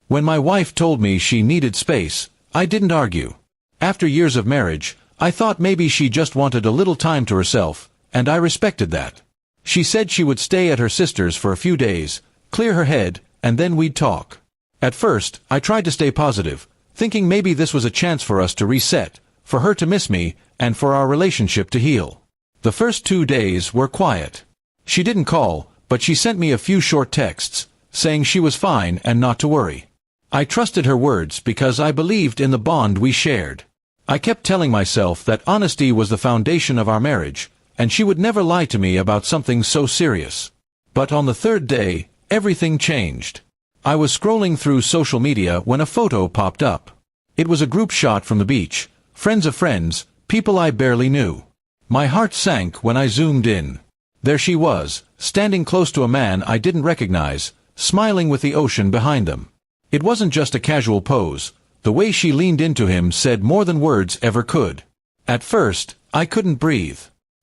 When my wife told me she needed space, I didn't argue. After years of marriage, I thought maybe she just wanted a little time to herself, and I respected that. She said she would stay at her sister's for a few days, clear her head, and then we'd talk. At first, I tried to stay positive, thinking maybe this was a chance for us to reset, for her to miss me, and for our relationship to heal. The first 2 days were quiet. She didn't call, but she sent me a few short texts, saying she was fine and not to worry. I trusted her words because I believed in the bond we shared. I kept telling myself that honesty was the foundation of our marriage, and she would never lie to me about something so serious. But on the 3rd day, everything changed. I was scrolling through social media when a photo popped up. It was a group shot from the beach, friends of friends, people I barely knew. My heart sank when I zoomed in. There she was, standing close to a man I didn't recognize, smiling with the ocean behind them. It wasn't just a casual pose. The way she leaned into him said more than words ever could. At first, I couldn't breathe.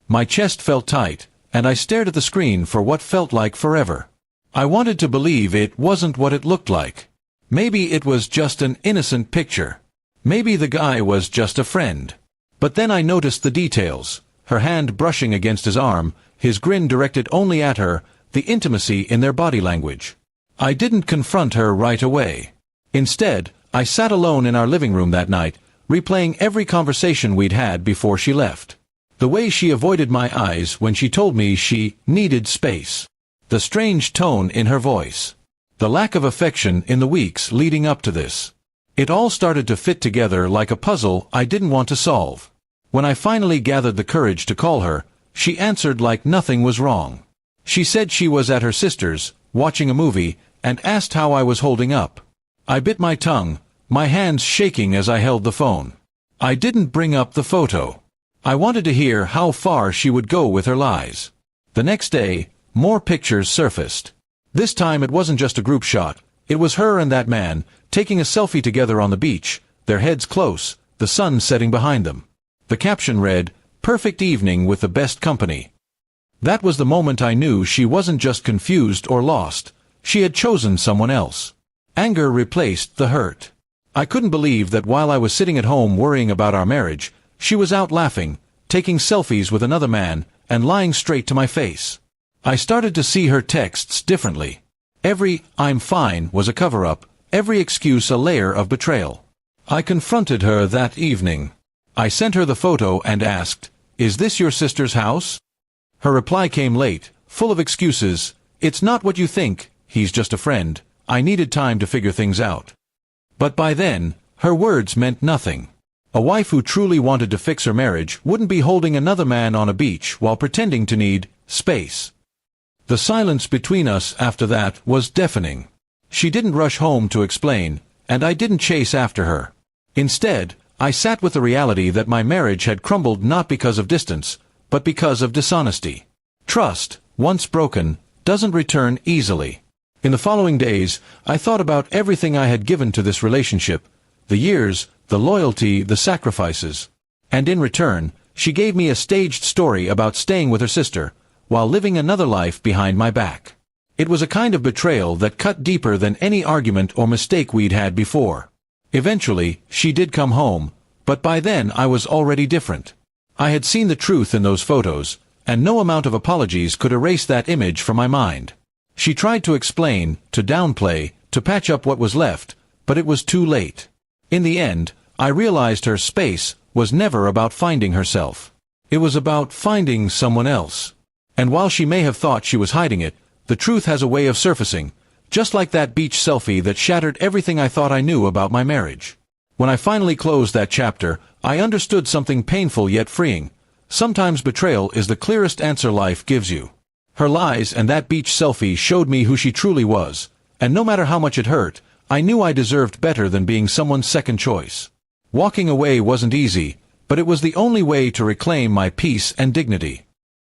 My chest felt tight, and I stared at the screen for what felt like forever. I wanted to believe it wasn't what it looked like. Maybe it was just an innocent picture. Maybe the guy was just a friend. But then I noticed the details. Her hand brushing against his arm, his grin directed only at her, the intimacy in their body language. I didn't confront her right away. Instead, I sat alone in our living room that night, replaying every conversation we'd had before she left. The way she avoided my eyes when she told me she needed space. The strange tone in her voice. The lack of affection in the weeks leading up to this. It all started to fit together like a puzzle I didn't want to solve. When I finally gathered the courage to call her, she answered like nothing was wrong. She said she was at her sister's, watching a movie, and asked how I was holding up. I bit my tongue, my hands shaking as I held the phone. I didn't bring up the photo. I wanted to hear how far she would go with her lies. The next day, more pictures surfaced. This time it wasn't just a group shot. It was her and that man, taking a selfie together on the beach, their heads close, the sun setting behind them. The caption read, "Perfect evening with the best company." That was the moment I knew she wasn't just confused or lost. She had chosen someone else. Anger replaced the hurt. I couldn't believe that while I was sitting at home worrying about our marriage, she was out laughing, taking selfies with another man, and lying straight to my face. I started to see her texts differently. Every "I'm fine" was a cover-up, every excuse a layer of betrayal. I confronted her that evening. I sent her the photo and asked, "Is this your sister's house?" Her reply came late, full of excuses. "It's not what you think, he's just a friend. I needed time to figure things out." But by then, her words meant nothing. A wife who truly wanted to fix her marriage wouldn't be holding another man on a beach while pretending to need space. The silence between us after that was deafening. She didn't rush home to explain, and I didn't chase after her. Instead, I sat with the reality that my marriage had crumbled not because of distance, but because of dishonesty. Trust, once broken, doesn't return easily. In the following days, I thought about everything I had given to this relationship, the years, the loyalty, the sacrifices. And in return, she gave me a staged story about staying with her sister, while living another life behind my back. It was a kind of betrayal that cut deeper than any argument or mistake we'd had before. Eventually, she did come home, but by then I was already different. I had seen the truth in those photos, and no amount of apologies could erase that image from my mind. She tried to explain, to downplay, to patch up what was left, but it was too late. In the end, I realized her space was never about finding herself. It was about finding someone else. And while she may have thought she was hiding it, the truth has a way of surfacing, just like that beach selfie that shattered everything I thought I knew about my marriage. When I finally closed that chapter, I understood something painful yet freeing. Sometimes betrayal is the clearest answer life gives you. Her lies and that beach selfie showed me who she truly was, and no matter how much it hurt, I knew I deserved better than being someone's second choice. Walking away wasn't easy, but it was the only way to reclaim my peace and dignity.